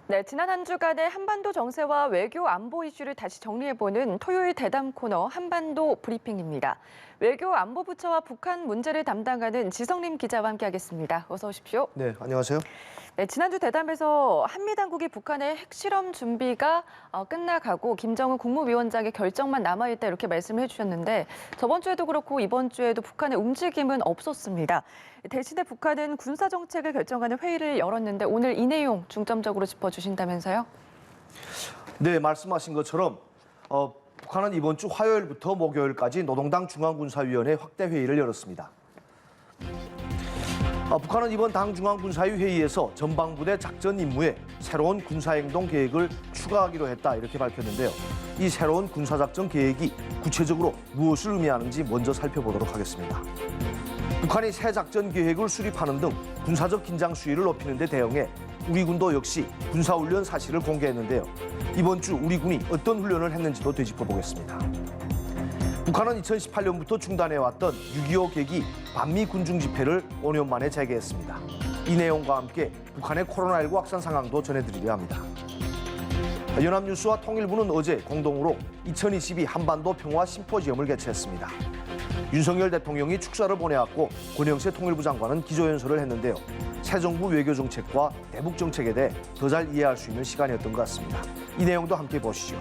네, 지난 한 주간의 한반도 정세와 외교 안보 이슈를 다시 정리해보는 토요일 대담 코너 한반도 브리핑입니다. 외교 안보부처와 북한 문제를 담당하는 지성림 기자와 함께하겠습니다. 어서 오십시오. 네, 안녕하세요. 네, 지난주 대담에서 한미 당국이 북한의 핵실험 준비가 끝나가고 김정은 국무위원장의 결정만 남아있다 이렇게 말씀을 해주셨는데 저번 주에도 그렇고 이번 주에도 북한의 움직임은 없었습니다. 대신에 북한은 군사정책을 결정하는 회의를 열었는데 오늘 이 내용 중점적으로 짚어주신다면서요? 네, 말씀하신 것처럼 북한은 이번 주 화요일부터 목요일까지 노동당 중앙군사위원회 확대 회의를 열었습니다. 북한은 이번 당 중앙군사위 회의에서 전방부대 작전 임무에 새로운 군사행동 계획을 추가하기로 했다 이렇게 밝혔는데요. 이 새로운 군사작전 계획이 구체적으로 무엇을 의미하는지 먼저 살펴보도록 하겠습니다. 북한이 새 작전 계획을 수립하는 등 군사적 긴장 수위를 높이는 데 대응해 우리 군도 역시 군사훈련 사실을 공개했는데요. 이번 주 우리 군이 어떤 훈련을 했는지도 되짚어보겠습니다. 북한은 2018년부터 중단해왔던 6.25 계기 반미 군중 집회를 5년 만에 재개했습니다. 이 내용과 함께 북한의 코로나19 확산 상황도 전해드리려 합니다. 연합뉴스와 통일부는 어제 공동으로 2022 한반도 평화 심포지엄을 개최했습니다. 윤석열 대통령이 축사를 보내왔고 권영세 통일부 장관은 기조연설을 했는데요. 새 정부 외교 정책과 대북 정책에 대해 더 잘 이해할 수 있는 시간이었던 것 같습니다. 이 내용도 함께 보시죠.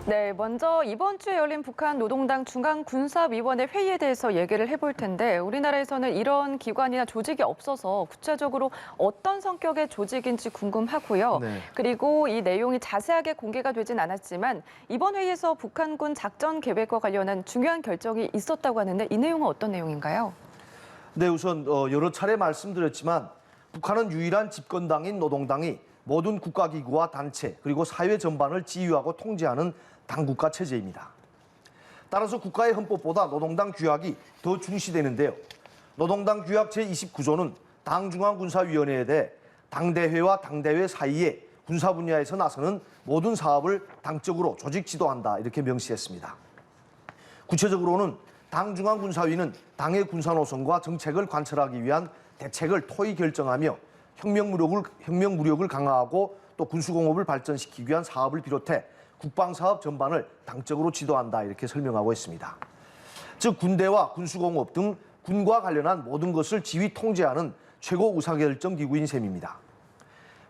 네, 먼저 이번 주에 열린 북한 노동당 중앙군사위원회 회의에 대해서 얘기를 해볼 텐데 우리나라에서는 이런 기관이나 조직이 없어서 구체적으로 어떤 성격의 조직인지 궁금하고요. 네. 그리고 이 내용이 자세하게 공개가 되진 않았지만 이번 회의에서 북한군 작전 계획과 관련한 중요한 결정이 있었다고 하는데 이 내용은 어떤 내용인가요? 네, 우선 여러 차례 말씀드렸지만 북한은 유일한 집권당인 노동당이 모든 국가기구와 단체 그리고 사회 전반을 지휘하고 통제하는 당국가 체제입니다. 따라서 국가의 헌법보다 노동당 규약이 더 중시되는데요. 노동당 규약 제29조는 당중앙군사위원회에 대해 당대회와 당대회 사이에 군사 분야에서 나서는 모든 사업을 당적으로 조직 지도한다 이렇게 명시했습니다. 구체적으로는 당중앙군사위는 당의 군사노선과 정책을 관철하기 위한 대책을 토의 결정하며 혁명무력을 강화하고 또 군수공업을 발전시키기 위한 사업을 비롯해 국방사업 전반을 당적으로 지도한다 이렇게 설명하고 있습니다. 즉 군대와 군수공업 등 군과 관련한 모든 것을 지휘 통제하는 최고 의사결정기구인 셈입니다.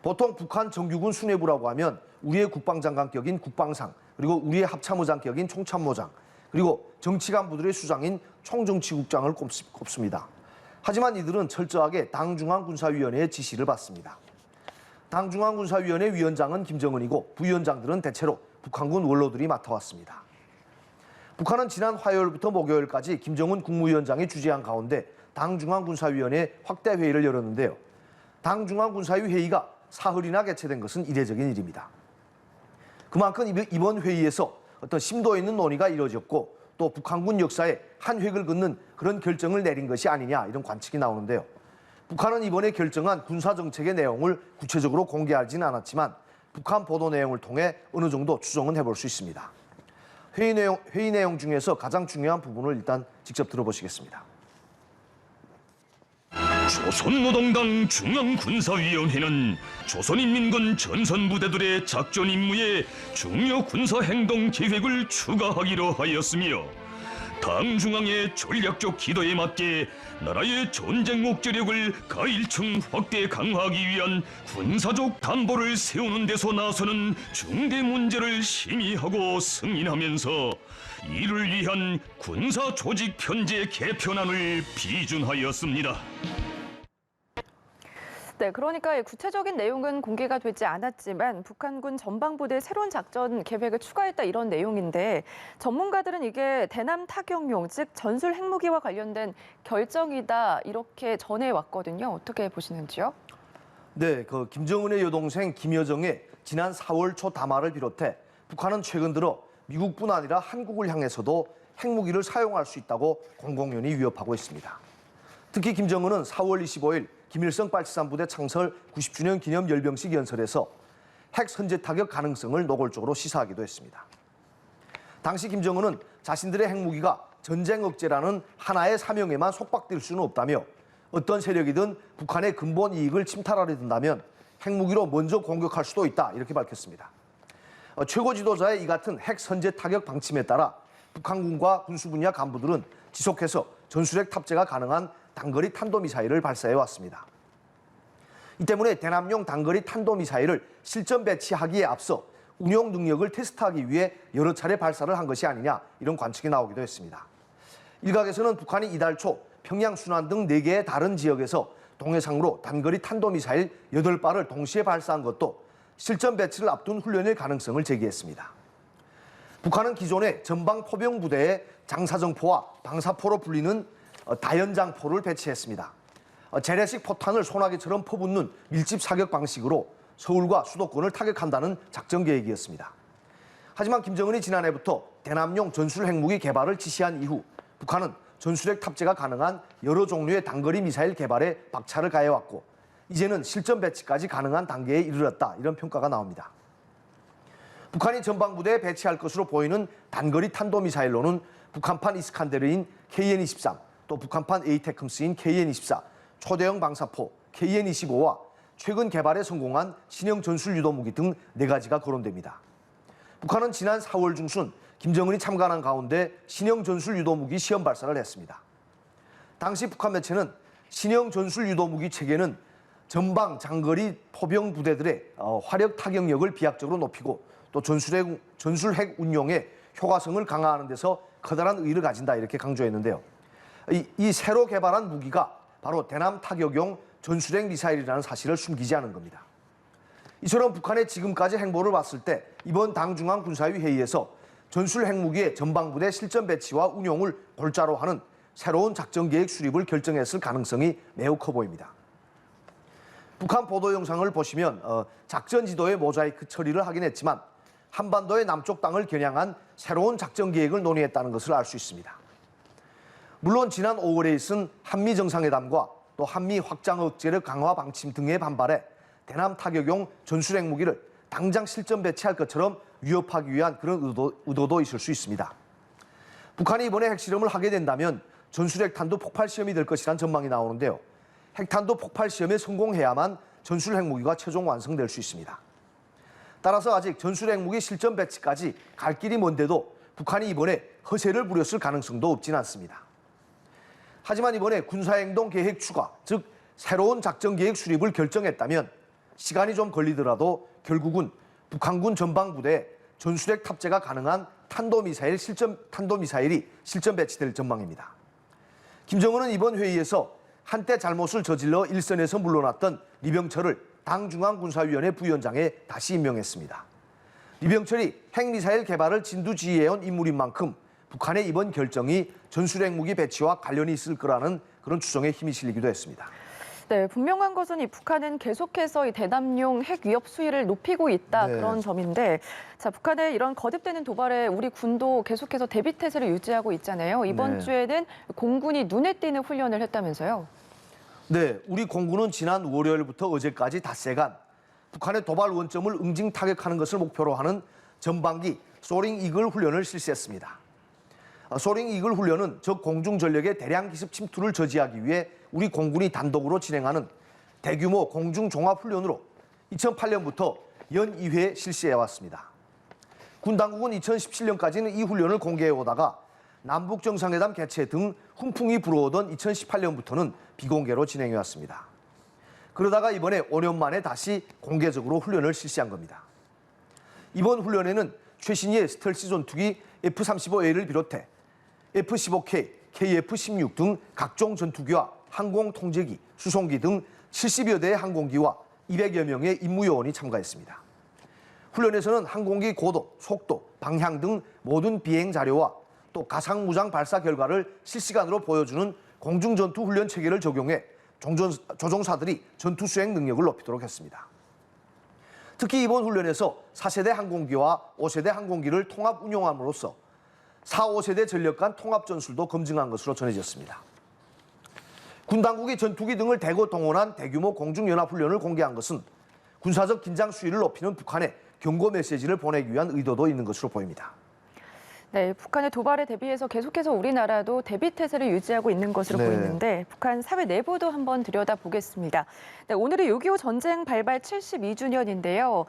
보통 북한 정규군 수뇌부라고 하면 우리의 국방장관격인 국방상 그리고 우리의 합참의장격인 총참모장 그리고 정치간부들의 수장인 총정치국장을 꼽습니다. 하지만 이들은 철저하게 당중앙군사위원회의 지시를 받습니다. 당중앙군사위원회 위원장은 김정은이고 부위원장들은 대체로 북한군 원로들이 맡아왔습니다. 북한은 지난 화요일부터 목요일까지 김정은 국무위원장이 주재한 가운데 당중앙군사위원회 확대 회의를 열었는데요. 당중앙군사위 회의가 사흘이나 개최된 것은 이례적인 일입니다. 그만큼 이번 회의에서 어떤 심도 있는 논의가 이루어졌고 또 북한군 역사에 한 획을 긋는 그런 결정을 내린 것이 아니냐 이런 관측이 나오는데요. 북한은 이번에 결정한 군사정책의 내용을 구체적으로 공개하지는 않았지만 북한 보도 내용을 통해 어느 정도 추정은 해볼 수 있습니다. 회의 내용 중에서 가장 중요한 부분을 일단 직접 들어보시겠습니다. 조선노동당 중앙군사위원회는 조선인민군 전선부대들의 작전 임무에 중요 군사행동 계획을 추가하기로 하였으며 당 중앙의 전략적 기도에 맞게 나라의 전쟁 억제력을 가일층 확대 강화하기 위한 군사적 담보를 세우는 데서 나서는 중대 문제를 심의하고 승인하면서 이를 위한 군사 조직 편제 개편안을 비준하였습니다. 네, 그러니까 구체적인 내용은 공개가 되지 않았지만 북한군 전방부대의 새로운 작전 계획을 추가했다 이런 내용인데 전문가들은 이게 대남 타격용, 즉 전술 핵무기와 관련된 결정이다 이렇게 전해왔거든요. 어떻게 보시는지요? 네, 김정은의 여동생 김여정의 지난 4월 초 담화를 비롯해 북한은 최근 들어 미국뿐 아니라 한국을 향해서도 핵무기를 사용할 수 있다고 공공연히 위협하고 있습니다. 특히 김정은은 4월 25일 김일성 8.13부대 창설 90주년 기념 열병식 연설에서 핵 선제 타격 가능성을 노골적으로 시사하기도 했습니다. 당시 김정은은 자신들의 핵무기가 전쟁 억제라는 하나의 사명에만 속박될 수는 없다며 어떤 세력이든 북한의 근본 이익을 침탈하려 든다면 핵무기로 먼저 공격할 수도 있다 이렇게 밝혔습니다. 최고 지도자의 이 같은 핵 선제 타격 방침에 따라 북한군과 군수 분야 간부들은 지속해서 전술핵 탑재가 가능한 단거리 탄도미사일을 발사해 왔습니다. 이 때문에 대남용 단거리 탄도미사일을 실전 배치하기에 앞서 운용 능력을 테스트하기 위해 여러 차례 발사를 한 것이 아니냐 이런 관측이 나오기도 했습니다. 일각에서는 북한이 이달 초 평양 순안 등 4개의 다른 지역에서 동해상으로 단거리 탄도미사일 8발을 동시에 발사한 것도 실전 배치를 앞둔 훈련일 가능성을 제기했습니다. 북한은 기존에 전방포병부대에 장사정포와 방사포로 불리는 다연장포를 배치했습니다. 재래식 포탄을 소나기처럼 퍼붓는 밀집 사격 방식으로 서울과 수도권을 타격한다는 작전 계획이었습니다. 하지만 김정은이 지난해부터 대남용 전술 핵무기 개발을 지시한 이후 북한은 전술핵 탑재가 가능한 여러 종류의 단거리 미사일 개발에 박차를 가해왔고 이제는 실전 배치까지 가능한 단계에 이르렀다 이런 평가가 나옵니다. 북한이 전방부대에 배치할 것으로 보이는 단거리 탄도미사일로는 북한판 이스칸데르인 KN-23, 또 북한판 에이테크스인 KN-24, 초대형 방사포 KN-25와 최근 개발에 성공한 신형 전술 유도무기 등 4가지가 거론됩니다. 북한은 지난 4월 중순 김정은이 참관한 가운데 신형 전술 유도무기 시험 발사를 했습니다. 당시 북한 매체는 신형 전술 유도무기 체계는 전방 장거리 포병 부대들의 화력 타격력을 비약적으로 높이고 또 전술핵 운용의 효과성을 강화하는 데서 커다란 의의를 가진다 이렇게 강조했는데요. 이 새로 개발한 무기가 바로 대남 타격용 전술핵 미사일이라는 사실을 숨기지 않은 겁니다. 이처럼 북한의 지금까지 행보를 봤을 때 이번 당중앙 군사위 회의에서 전술 핵무기의 전방부대 실전 배치와 운용을 골자로 하는 새로운 작전 계획 수립을 결정했을 가능성이 매우 커 보입니다. 북한 보도 영상을 보시면 작전 지도의 모자이크 처리를 하긴 했지만 한반도의 남쪽 땅을 겨냥한 새로운 작전 계획을 논의했다는 것을 알 수 있습니다. 물론 지난 5월에 있은 한미 정상회담과 또 한미 확장 억제력 강화 방침 등에 반발해 대남 타격용 전술 핵무기를 당장 실전 배치할 것처럼 위협하기 위한 그런 의도도 있을 수 있습니다. 북한이 이번에 핵실험을 하게 된다면 전술 핵탄두 폭발 시험이 될 것이란 전망이 나오는데요. 핵탄두 폭발 시험에 성공해야만 전술 핵무기가 최종 완성될 수 있습니다. 따라서 아직 전술 핵무기 실전 배치까지 갈 길이 먼데도 북한이 이번에 허세를 부렸을 가능성도 없진 않습니다. 하지만 이번에 군사행동 계획 추가, 즉 새로운 작전 계획 수립을 결정했다면 시간이 좀 걸리더라도 결국은 북한군 전방부대에 전술핵 탑재가 가능한 탄도미사일이 실전 배치될 전망입니다. 김정은은 이번 회의에서 한때 잘못을 저질러 일선에서 물러났던 리병철을 당중앙군사위원회 부위원장에 다시 임명했습니다. 리병철이 핵미사일 개발을 진두지휘해온 인물인 만큼 북한의 이번 결정이 전술핵무기 배치와 관련이 있을 거라는 그런 추정에 힘이 실리기도 했습니다. 네, 분명한 것은 이 북한은 계속해서 이 대남용 핵 위협 수위를 높이고 있다 그런 점인데, 자 북한의 이런 거듭되는 도발에 우리 군도 계속해서 대비 태세를 유지하고 있잖아요. 이번 주에는 공군이 눈에 띄는 훈련을 했다면서요? 네, 우리 공군은 지난 월요일부터 어제까지 닷새간 북한의 도발 원점을 응징 타격하는 것을 목표로 하는 전방기 소링 이글 훈련을 실시했습니다. 소링 이글 훈련은 적 공중 전력의 대량 기습 침투를 저지하기 위해 우리 공군이 단독으로 진행하는 대규모 공중 종합 훈련으로 2008년부터 연 2회 실시해 왔습니다. 군 당국은 2017년까지는 이 훈련을 공개해 오다가 남북 정상회담 개최 등 훈풍이 불어오던 2018년부터는 비공개로 진행해 왔습니다. 그러다가 이번에 5년 만에 다시 공개적으로 훈련을 실시한 겁니다. 이번 훈련에는 최신의 스텔스 전투기 F-35A를 비롯해 F-15K, KF-16 등 각종 전투기와 항공 통제기, 수송기 등 70여 대의 항공기와 200여 명의 임무요원이 참가했습니다. 훈련에서는 항공기 고도, 속도, 방향 등 모든 비행 자료와 또 가상무장 발사 결과를 실시간으로 보여주는 공중전투 훈련 체계를 적용해 조종사들이 전투 수행 능력을 높이도록 했습니다. 특히 이번 훈련에서 4세대 항공기와 5세대 항공기를 통합 운용함으로써 4, 5세대 전력 간 통합 전술도 검증한 것으로 전해졌습니다. 군 당국이 전투기 등을 대거 동원한 대규모 공중연합훈련을 공개한 것은 군사적 긴장 수위를 높이는 북한에 경고 메시지를 보내기 위한 의도도 있는 것으로 보입니다. 네, 북한의 도발에 대비해서 계속해서 우리나라도 대비 태세를 유지하고 있는 것으로 네. 보이는데 북한 사회 내부도 한번 들여다보겠습니다. 네, 오늘이 6.25 전쟁 발발 72주년인데요.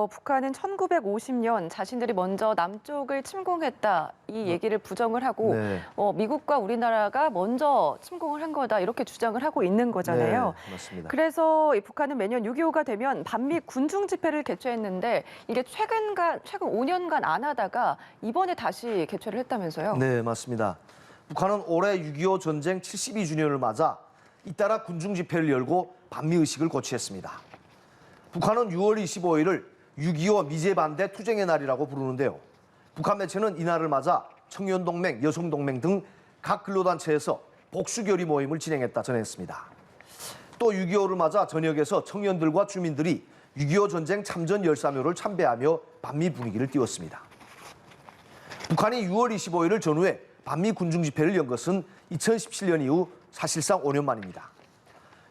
북한은 1950년 자신들이 먼저 남쪽을 침공했다 이 얘기를 부정을 하고 네. 미국과 우리나라가 먼저 침공을 한 거다 이렇게 주장을 하고 있는 거잖아요. 네, 맞습니다. 그래서 이 북한은 매년 6.25가 되면 반미 군중 집회를 개최했는데 이게 최근 5년간 안 하다가 이번에 다시 개최를 했다면서요? 네, 맞습니다. 북한은 올해 6.25 전쟁 72주년을 맞아 잇따라 군중 집회를 열고 반미 의식을 고취했습니다. 북한은 6월 25일을 6.25 미제 반대 투쟁의 날이라고 부르는데요. 북한 매체는 이날을 맞아 청년동맹, 여성동맹 등 각 근로단체에서 복수결의 모임을 진행했다 전했습니다. 또 6.25를 맞아 전역에서 청년들과 주민들이 6.25 전쟁 참전 열사묘를 참배하며 반미 분위기를 띄웠습니다. 북한이 6월 25일을 전후해 반미 군중 집회를 연 것은 2017년 이후 사실상 5년 만입니다.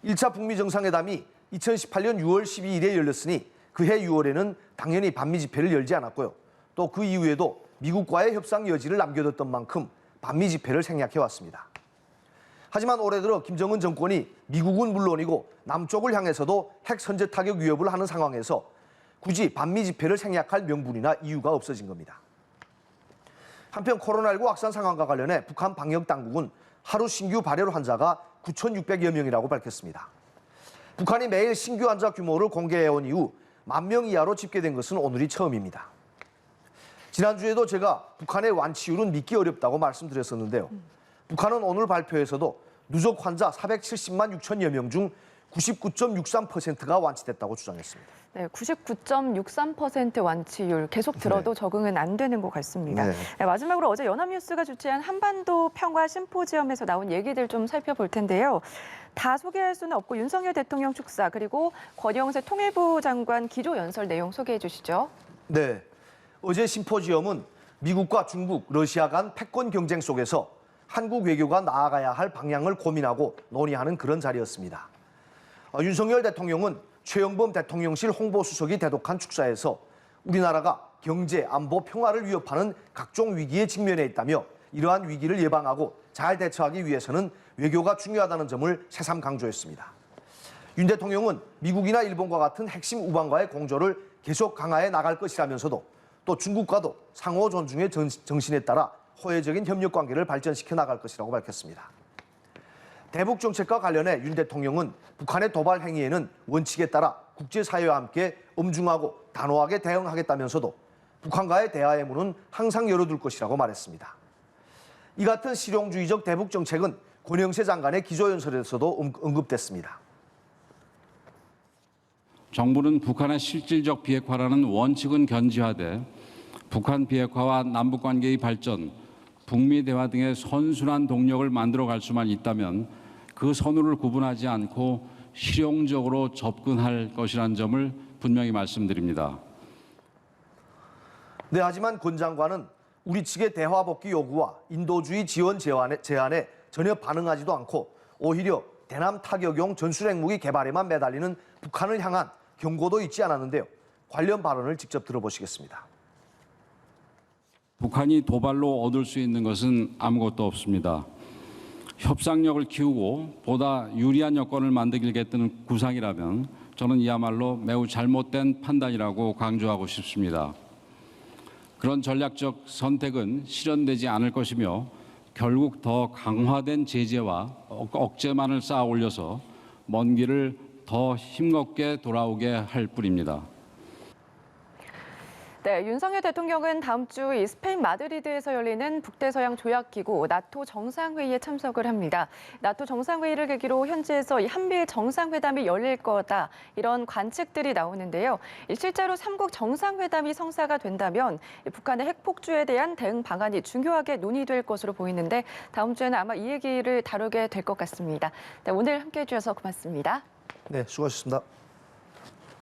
1차 북미 정상회담이 2018년 6월 12일에 열렸으니 그해 6월에는 당연히 반미 집회를 열지 않았고요. 또 그 이후에도 미국과의 협상 여지를 남겨뒀던 만큼 반미 집회를 생략해 왔습니다. 하지만 올해 들어 김정은 정권이 미국은 물론이고 남쪽을 향해서도 핵 선제 타격 위협을 하는 상황에서 굳이 반미 집회를 생략할 명분이나 이유가 없어진 겁니다. 한편 코로나19 확산 상황과 관련해 북한 방역당국은 하루 신규 발열 환자가 9,600여 명이라고 밝혔습니다. 북한이 매일 신규 환자 규모를 공개해온 이후 10,000명 이하로 집계된 것은 오늘이 처음입니다. 지난주에도 제가 북한의 완치율은 믿기 어렵다고 말씀드렸었는데요. 북한은 오늘 발표에서도 누적 환자 470만 6천여 명 중 99.63%가 완치됐다고 주장했습니다. 네, 99.63% 완치율 계속 들어도 네. 적응은 안 되는 것 같습니다. 네. 네, 마지막으로 어제 연합뉴스가 주최한 한반도 평화 심포지엄에서 나온 얘기들 좀 살펴볼 텐데요. 다 소개할 수는 없고 윤석열 대통령 축사 그리고 권영세 통일부 장관 기조연설 내용 소개해 주시죠. 네, 어제 심포지엄은 미국과 중국, 러시아 간 패권 경쟁 속에서 한국 외교가 나아가야 할 방향을 고민하고 논의하는 그런 자리였습니다. 윤석열 대통령은 최영범 대통령실 홍보수석이 대독한 축사에서 우리나라가 경제, 안보, 평화를 위협하는 각종 위기에 직면해 있다며 이러한 위기를 예방하고 잘 대처하기 위해서는 외교가 중요하다는 점을 새삼 강조했습니다. 윤 대통령은 미국이나 일본과 같은 핵심 우방과의 공조를 계속 강화해 나갈 것이라면서도 또 중국과도 상호 존중의 정신에 따라 호혜적인 협력 관계를 발전시켜 나갈 것이라고 밝혔습니다. 대북 정책과 관련해 윤 대통령은 북한의 도발 행위에는 원칙에 따라 국제사회와 함께 엄중하고 단호하게 대응하겠다면서도 북한과의 대화의 문은 항상 열어둘 것이라고 말했습니다. 이 같은 실용주의적 대북 정책은 권영세 장관의 기조연설에서도 언급됐습니다. 정부는 북한의 실질적 비핵화라는 원칙은 견지하되 북한 비핵화와 남북관계의 발전, 북미 대화 등의 선순환 동력을 만들어갈 수만 있다면 그 선후를 구분하지 않고 실용적으로 접근할 것이라는 점을 분명히 말씀드립니다. 네, 하지만 권 장관은 우리 측의 대화 복귀 요구와 인도주의 지원 제안에 전혀 반응하지도 않고 오히려 대남 타격용 전술핵무기 개발에만 매달리는 북한을 향한 경고도 잊지 않았는데요. 관련 발언을 직접 들어보시겠습니다. 북한이 도발로 얻을 수 있는 것은 아무것도 없습니다. 협상력을 키우고 보다 유리한 여건을 만들겠다는 구상이라면 저는 이야말로 매우 잘못된 판단이라고 강조하고 싶습니다. 그런 전략적 선택은 실현되지 않을 것이며 결국 더 강화된 제재와 억제만을 쌓아 올려서 먼 길을 더 힘겹게 돌아오게 할 뿐입니다. 네, 윤석열 대통령은 다음 주 이 스페인 마드리드에서 열리는 북대서양 조약기구 나토 정상회의에 참석을 합니다. 나토 정상회의를 계기로 현지에서 이 한미일 정상회담이 열릴 거다 이런 관측들이 나오는데요. 실제로 3국 정상회담이 성사가 된다면 북한의 핵폭주에 대한 대응 방안이 중요하게 논의될 것으로 보이는데 다음 주에는 아마 이 얘기를 다루게 될 것 같습니다. 네, 오늘 함께해 주셔서 고맙습니다. 네, 수고하셨습니다.